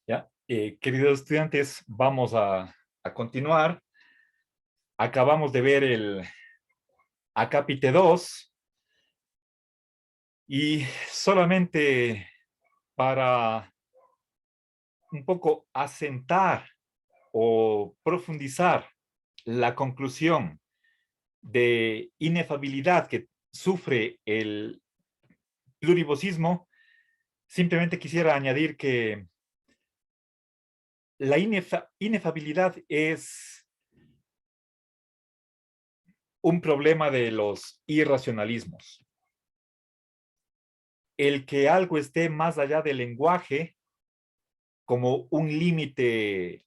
¿Ya? Queridos estudiantes, vamos a continuar. Acabamos de ver el acápite 2 y solamente para un poco asentar o profundizar la conclusión de inefabilidad que sufre el pluribosismo, simplemente quisiera añadir que la inefabilidad es un problema de los irracionalismos. El que algo esté más allá del lenguaje como un límite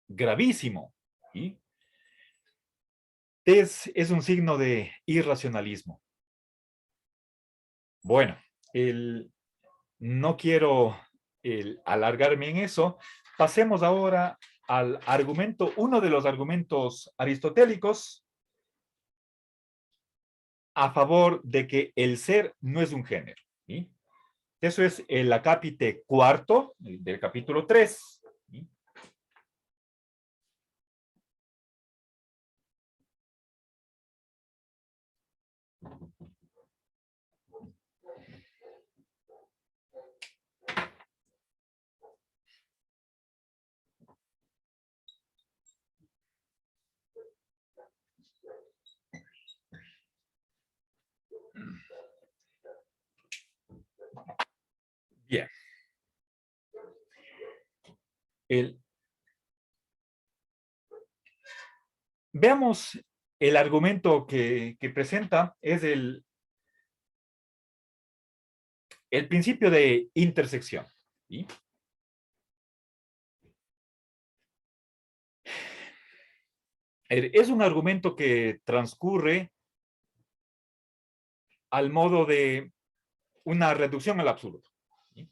gravísimo, ¿sí? Es un signo de irracionalismo. Bueno, no quiero alargarme en eso. Pasemos ahora al argumento, uno de los argumentos aristotélicos a favor de que el ser no es un género, ¿sí? Eso es el acápite cuarto del capítulo 3. ¿Sí? Bien. El, Veamos el argumento que presenta, es el principio de intersección. ¿Sí? Es un argumento que transcurre al modo de una reducción al absurdo. ¿Sí?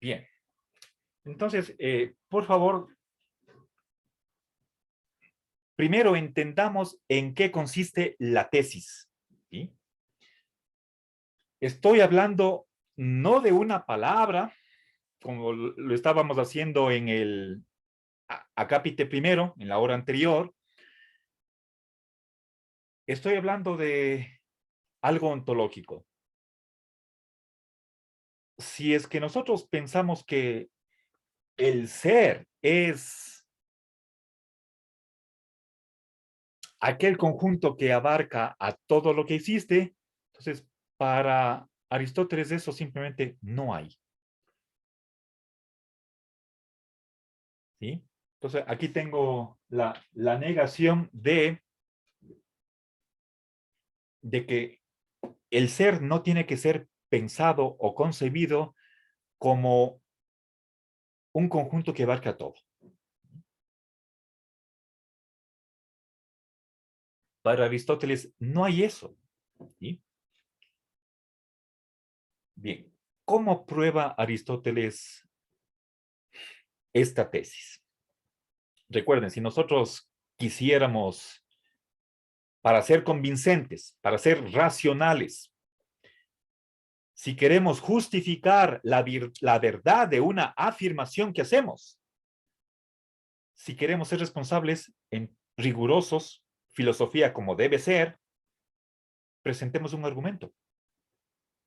Bien. Entonces, por favor, primero entendamos en qué consiste la tesis. ¿Sí? Estoy hablando no de una palabra, como lo estábamos haciendo en el acápite primero, en la hora anterior. Estoy hablando de algo ontológico. Si es que nosotros pensamos que el ser es aquel conjunto que abarca a todo lo que existe, entonces para Aristóteles eso simplemente no hay. ¿Sí? Entonces aquí tengo la negación de que el ser no tiene que ser pensado o concebido como un conjunto que abarca todo. Para Aristóteles no hay eso. ¿Sí? Bien, ¿cómo prueba Aristóteles esta tesis? Recuerden, si nosotros quisiéramos, para ser convincentes, para ser racionales, si queremos justificar la verdad de una afirmación que hacemos, si queremos ser responsables en rigurosos, filosofía como debe ser, presentemos un argumento.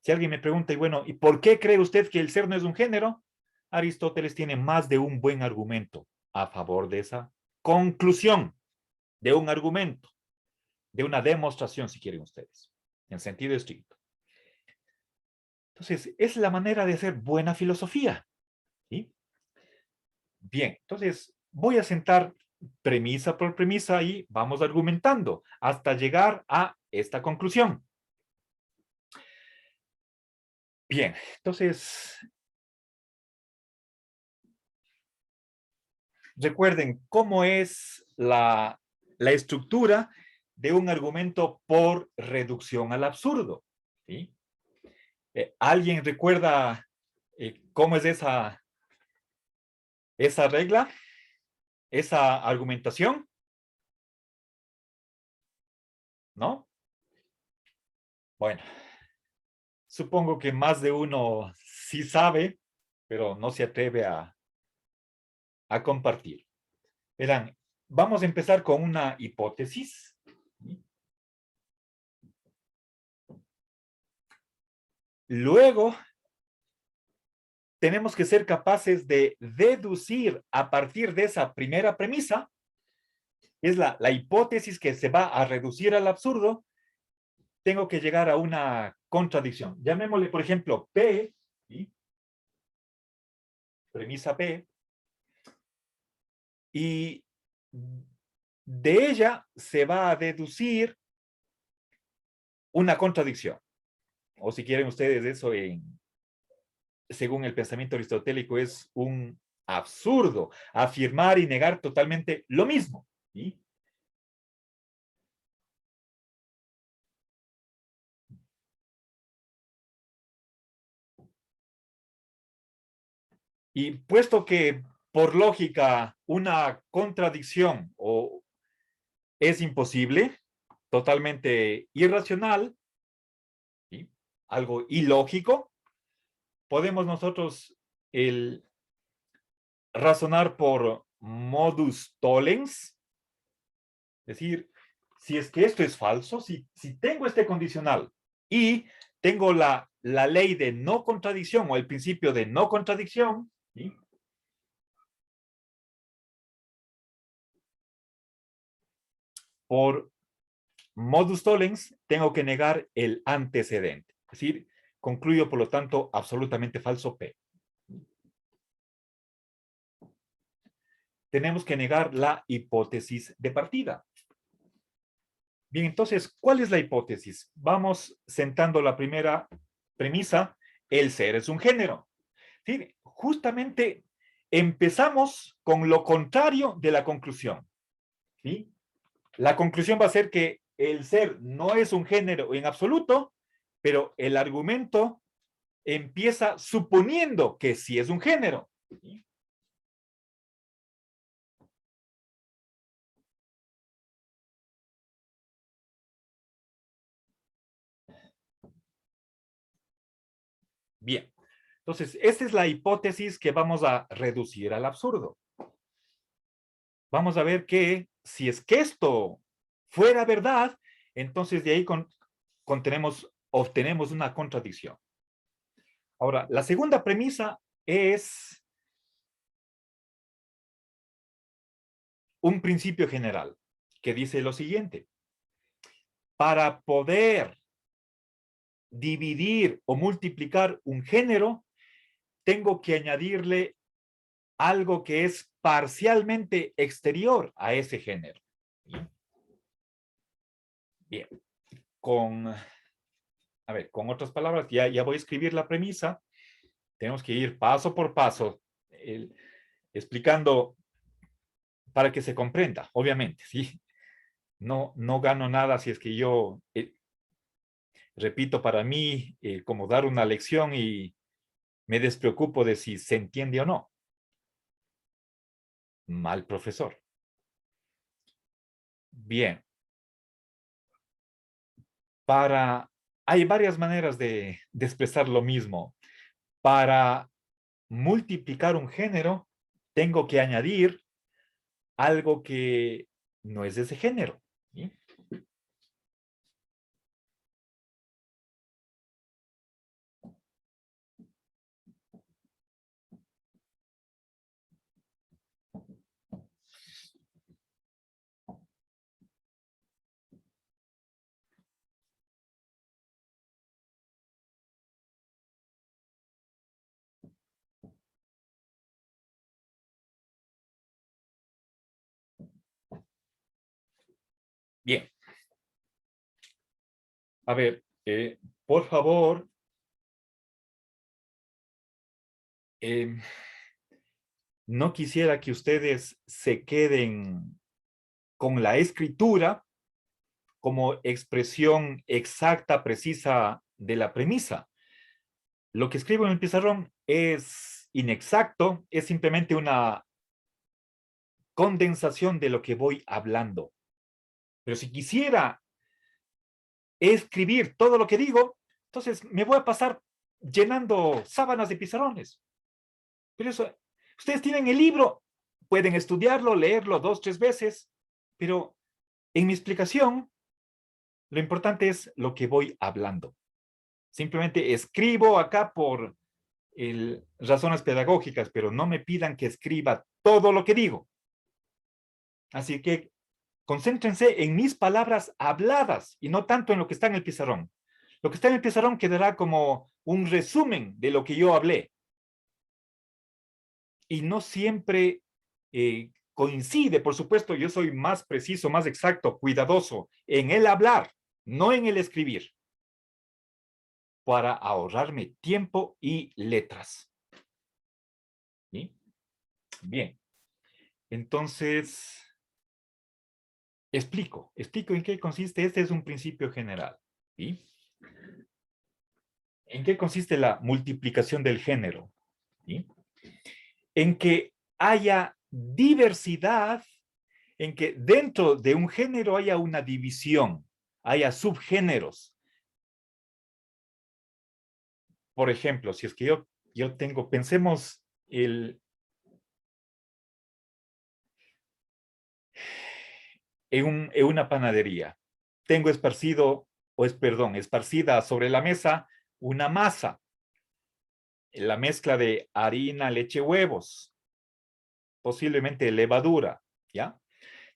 Si alguien me pregunta, y bueno, ¿y por qué cree usted que el ser no es un género? Aristóteles tiene más de un buen argumento a favor de esa conclusión, de un argumento, de una demostración, si quieren ustedes, en sentido estricto. Entonces, es la manera de hacer buena filosofía. ¿Sí? Bien, entonces voy a sentar premisa por premisa y vamos argumentando hasta llegar a esta conclusión. Bien, entonces recuerden cómo es la estructura de un argumento por reducción al absurdo. ¿Sí? ¿Alguien recuerda cómo es esa regla, esa argumentación? ¿no? Bueno, supongo que más de uno sí sabe, pero no se atreve a compartir. Verán, vamos a empezar con una hipótesis. Luego, tenemos que ser capaces de deducir a partir de esa primera premisa, es la hipótesis que se va a reducir al absurdo, tengo que llegar a una contradicción. Llamémosle, por ejemplo, P, ¿sí? Premisa P, y de ella se va a deducir una contradicción. O si quieren ustedes eso según el pensamiento aristotélico, es un absurdo afirmar y negar totalmente lo mismo. ¿Sí? Y puesto que por lógica una contradicción es imposible, totalmente irracional, ¿sí? Algo ilógico, podemos nosotros razonar por modus tollens, es decir, si es que esto es falso, si tengo este condicional y tengo la ley de no contradicción o el principio de no contradicción, ¿sí? Por modus tollens tengo que negar el antecedente. Es decir, concluyo, por lo tanto, absolutamente falso P. Tenemos que negar la hipótesis de partida. Bien, entonces, ¿cuál es la hipótesis? Vamos sentando la primera premisa, el ser es un género. ¿Sí? Justamente empezamos con lo contrario de la conclusión. ¿Sí? La conclusión va a ser que el ser no es un género en absoluto, pero el argumento empieza suponiendo que sí es un género. ¿Sí? Bien, entonces, esta es la hipótesis que vamos a reducir al absurdo. Vamos a ver que si es que esto fuera verdad, entonces de ahí obtenemos una contradicción. Ahora, la segunda premisa es un principio general que dice lo siguiente. Para poder dividir o multiplicar un género, tengo que añadirle algo que es parcialmente exterior a ese género. Bien, con otras palabras, ya voy a escribir la premisa. Tenemos que ir paso por paso, explicando para que se comprenda, obviamente, ¿sí? No gano nada si es que yo repito para mí como dar una lección y me despreocupo de si se entiende o no. Mal profesor. Bien. Hay varias maneras de expresar lo mismo. Para multiplicar un género, tengo que añadir algo que no es de ese género. ¿Sí? Bien. A ver, por favor, eh, no quisiera que ustedes se queden con la escritura como expresión exacta, precisa de la premisa. Lo que escribo en el pizarrón es inexacto, es simplemente una condensación de lo que voy hablando. Pero si quisiera escribir todo lo que digo, entonces me voy a pasar llenando sábanas de pizarrones. Pero eso, ustedes tienen el libro, pueden estudiarlo, leerlo 2, 3 veces, pero en mi explicación, lo importante es lo que voy hablando. Simplemente escribo acá por razones pedagógicas, pero no me pidan que escriba todo lo que digo. Así que concéntrense en mis palabras habladas y no tanto en lo que está en el pizarrón. Lo que está en el pizarrón quedará como un resumen de lo que yo hablé. Y no siempre coincide, por supuesto, yo soy más preciso, más exacto, cuidadoso en el hablar, no en el escribir, para ahorrarme tiempo y letras. ¿Sí? Bien, entonces, explico en qué consiste. Este es un principio general. ¿Sí? ¿En qué consiste la multiplicación del género? ¿Sí? En que haya diversidad, en que dentro de un género haya una división, haya subgéneros. Por ejemplo, si es que yo tengo, pensemos en una panadería. Tengo esparcida sobre la mesa una masa, la mezcla de harina, leche, huevos, posiblemente levadura, ¿ya?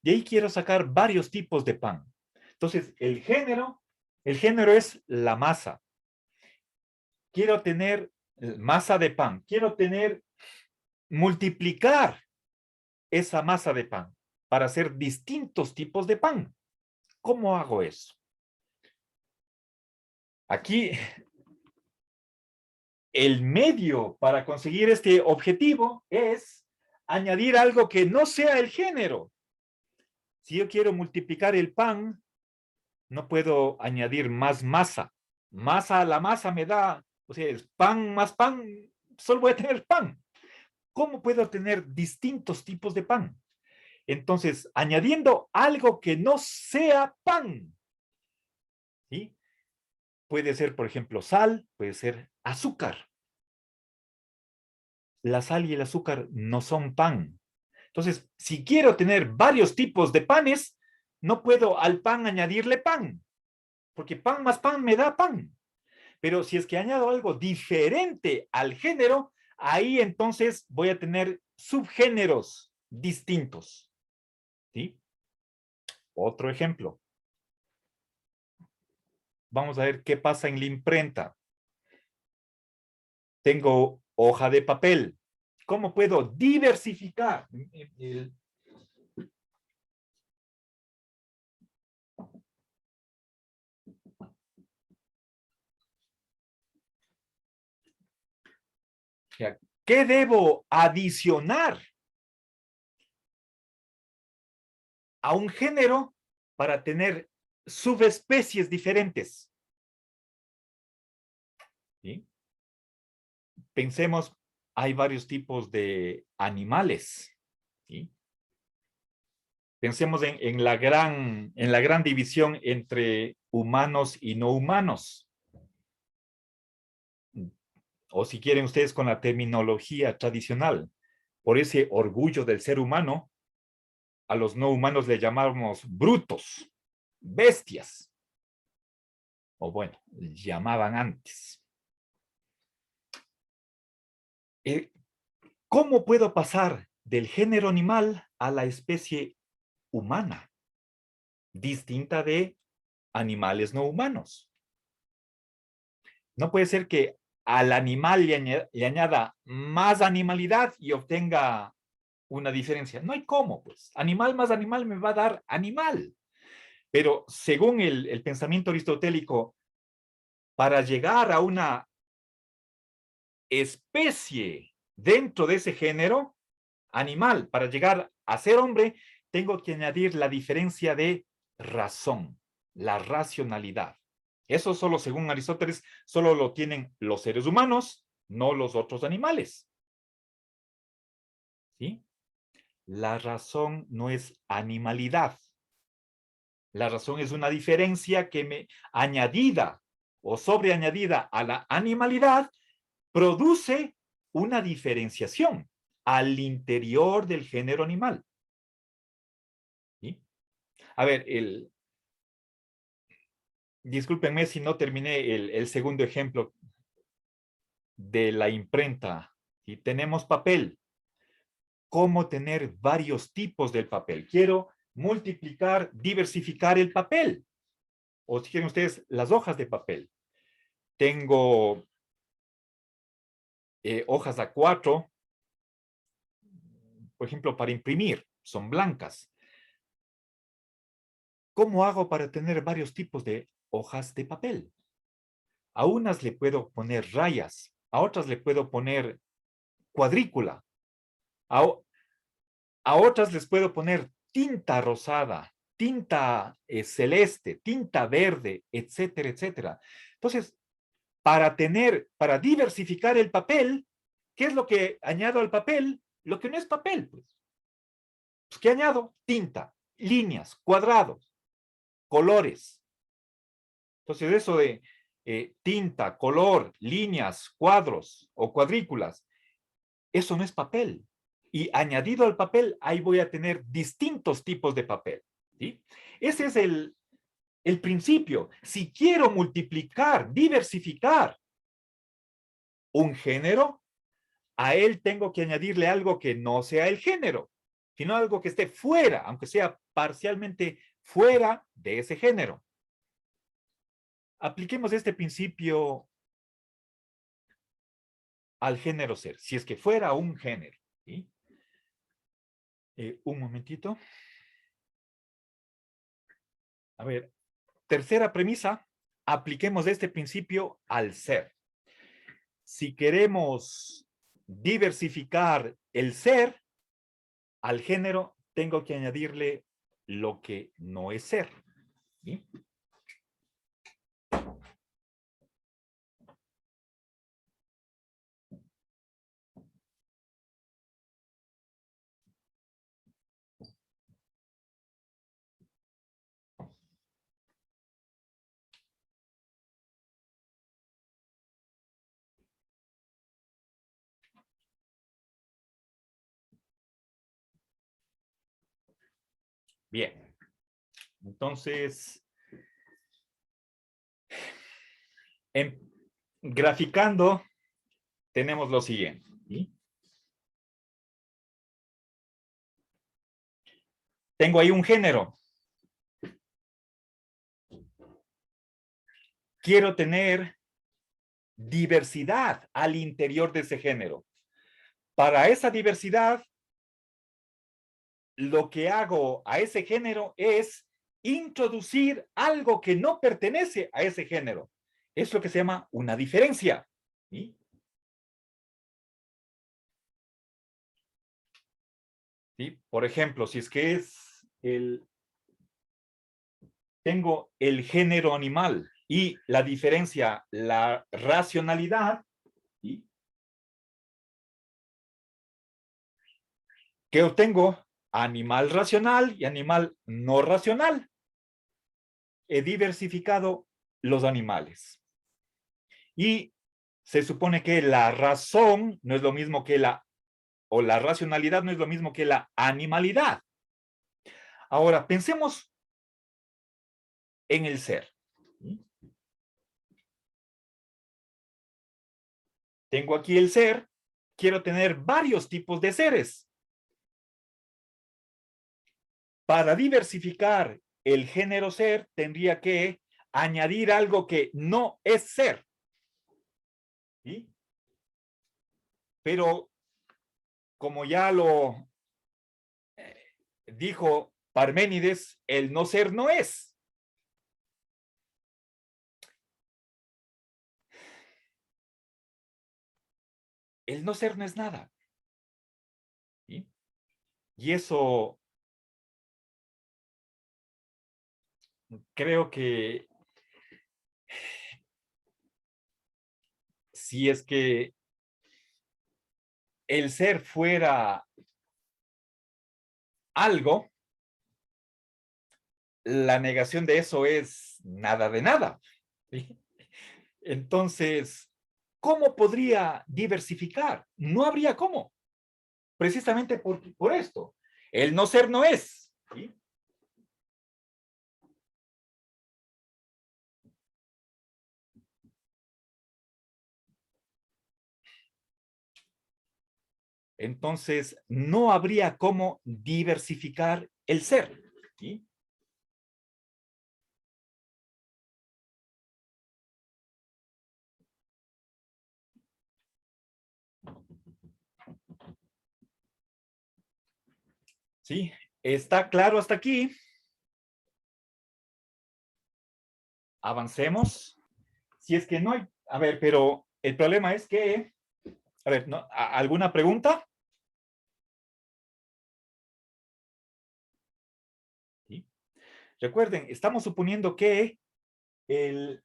De ahí quiero sacar varios tipos de pan. Entonces, el género es la masa. Quiero tener masa de pan, quiero multiplicar esa masa de pan para hacer distintos tipos de pan. ¿Cómo hago eso? Aquí el medio para conseguir este objetivo es añadir algo que no sea el género. Si yo quiero multiplicar el pan, no puedo añadir más masa. Masa a la masa me da, o sea, es pan más pan, solo voy a tener pan. ¿Cómo puedo tener distintos tipos de pan? Entonces, añadiendo algo que no sea pan, ¿sí? Puede ser, por ejemplo, sal, puede ser azúcar. La sal y el azúcar no son pan. Entonces, si quiero tener varios tipos de panes, no puedo al pan añadirle pan, porque pan más pan me da pan. Pero si es que añado algo diferente al género, ahí entonces voy a tener subgéneros distintos. ¿Sí? Otro ejemplo. Vamos a ver qué pasa en la imprenta. Tengo hoja de papel. ¿Cómo puedo diversificar? ¿Qué debo adicionar a un género para tener subespecies diferentes? ¿Sí? Pensemos, hay varios tipos de animales. ¿Sí? Pensemos en la gran división entre humanos y no humanos. O si quieren ustedes con la terminología tradicional, por ese orgullo del ser humano, a los no humanos le llamamos brutos, bestias, o bueno, llamaban antes. ¿Cómo puedo pasar del género animal a la especie humana, distinta de animales no humanos? No puede ser que al animal le añada más animalidad y obtenga una diferencia. No hay cómo, pues. Animal más animal me va a dar animal. Pero según el pensamiento aristotélico, para llegar a una especie dentro de ese género animal, para llegar a ser hombre, tengo que añadir la diferencia de razón, la racionalidad. Eso solo, según Aristóteles, solo lo tienen los seres humanos, no los otros animales. ¿Sí? La razón no es animalidad. La razón es una diferencia que añadida o sobreañadida a la animalidad produce una diferenciación al interior del género animal. ¿Sí? A ver, discúlpenme si no terminé el segundo ejemplo de la imprenta. ¿Sí? Tenemos papel. ¿Cómo tener varios tipos del papel? Quiero multiplicar, diversificar el papel. O si quieren ustedes, las hojas de papel. Tengo hojas A4, por ejemplo, para imprimir. Son blancas. ¿Cómo hago para tener varios tipos de hojas de papel? A unas le puedo poner rayas, a otras le puedo poner cuadrícula, a, a otras les puedo poner tinta rosada, tinta celeste, tinta verde, etcétera, etcétera. Entonces, para diversificar el papel, ¿qué es lo que añado al papel? Lo que no es papel, pues. ¿Qué añado? Tinta, líneas, cuadrados, colores. Entonces, eso de tinta, color, líneas, cuadros o cuadrículas, eso no es papel. Y añadido al papel, ahí voy a tener distintos tipos de papel. ¿Sí? Ese es el principio. Si quiero multiplicar, diversificar un género, a él tengo que añadirle algo que no sea el género, sino algo que esté fuera, aunque sea parcialmente fuera de ese género. Apliquemos este principio al género ser, si es que fuera un género. ¿Sí? Un momentito. A ver, tercera premisa, apliquemos este principio al ser. Si queremos diversificar el ser, al género tengo que añadirle lo que no es ser. ¿Sí? Bien. Entonces, graficando, tenemos lo siguiente. ¿Sí? Tengo ahí un género. Quiero tener diversidad al interior de ese género. Para esa diversidad, lo que hago a ese género es introducir algo que no pertenece a ese género. Es lo que se llama una diferencia. ¿Sí? ¿Sí? Por ejemplo, si es que tengo el género animal y la diferencia, la racionalidad, ¿sí? ¿Qué obtengo? Animal racional y animal no racional. He diversificado los animales. Y se supone que la razón no es lo mismo que o la racionalidad no es lo mismo que la animalidad. Ahora, pensemos en el ser. Tengo aquí el ser, quiero tener varios tipos de seres. Para diversificar el género ser, tendría que añadir algo que no es ser. ¿Sí? Pero como ya lo dijo Parménides, el no ser no es. El no ser no es nada. ¿Sí? Y eso creo que si es que el ser fuera algo, la negación de eso es nada de nada. ¿Sí? Entonces, ¿cómo podría diversificar? No habría cómo. Precisamente por esto. El no ser no es. ¿Sí? Entonces, no habría cómo diversificar el ser. ¿Sí? ¿Sí? ¿Está claro hasta aquí? Avancemos. Si es que no hay, a ver, pero el problema es que, a ver, ¿no? ¿Alguna pregunta? ¿Sí? Recuerden, estamos suponiendo que el,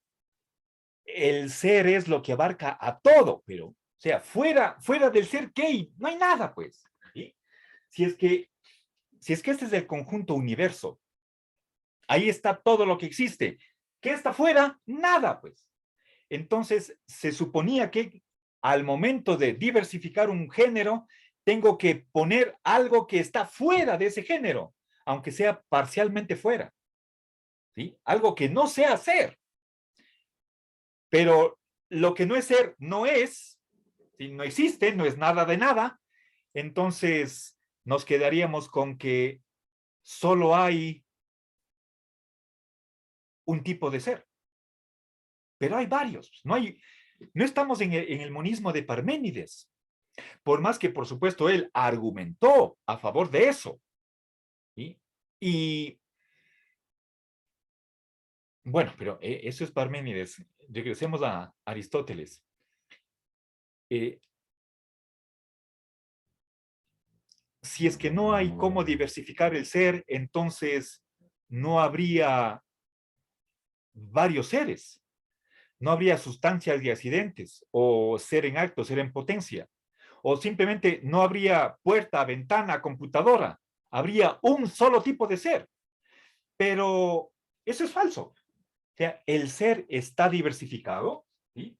el ser es lo que abarca a todo, pero, o sea, fuera del ser, ¿qué? No hay nada, pues. ¿Sí? Si es que, si es que este es el conjunto universo, ahí está todo lo que existe. ¿Qué está fuera? Nada, pues. Entonces, se suponía que al momento de diversificar un género, tengo que poner algo que está fuera de ese género, aunque sea parcialmente fuera. ¿Sí? Algo que no sea ser. Pero lo que no es ser, no es, ¿sí? No existe, no es nada de nada. Entonces, nos quedaríamos con que solo hay un tipo de ser. Pero hay varios. No estamos en el monismo de Parménides. Por más que, por supuesto, él argumentó a favor de eso. ¿Sí? Y bueno, pero eso es Parménides. Regresemos a Aristóteles. Eh, si es que no hay cómo diversificar el ser, entonces no habría varios seres. No habría sustancias y accidentes, o ser en acto, ser en potencia. O simplemente no habría puerta, ventana, computadora. Habría un solo tipo de ser. Pero eso es falso. O sea, el ser está diversificado. ¿Sí?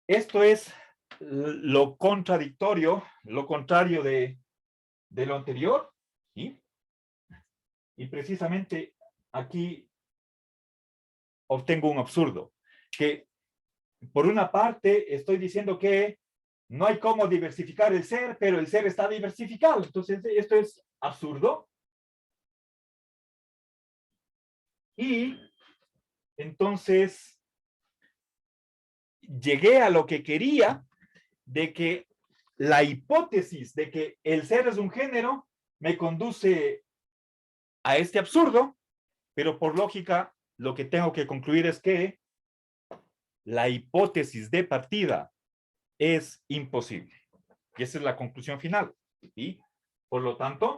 Esto es lo contradictorio, lo contrario de lo anterior. ¿Sí? Y precisamente aquí obtengo un absurdo, que por una parte estoy diciendo que no hay cómo diversificar el ser, pero el ser está diversificado. Entonces, esto es absurdo. Y entonces llegué a lo que quería, de que la hipótesis de que el ser es un género me conduce a este absurdo, pero por lógica lo que tengo que concluir es que la hipótesis de partida es imposible. Y esa es la conclusión final. Y por lo tanto,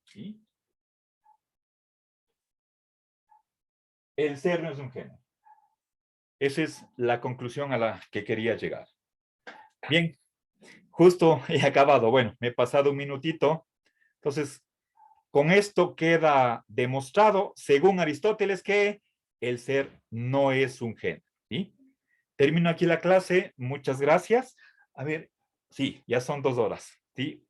¿sí? El ser no es un género. Esa es la conclusión a la que quería llegar. Bien, justo he acabado. Bueno, me he pasado un minutito. Entonces, con esto queda demostrado, según Aristóteles, que el ser no es un género. ¿Sí? Termino aquí la clase. Muchas gracias. A ver, sí, ya son 2 horas. ¿Sí?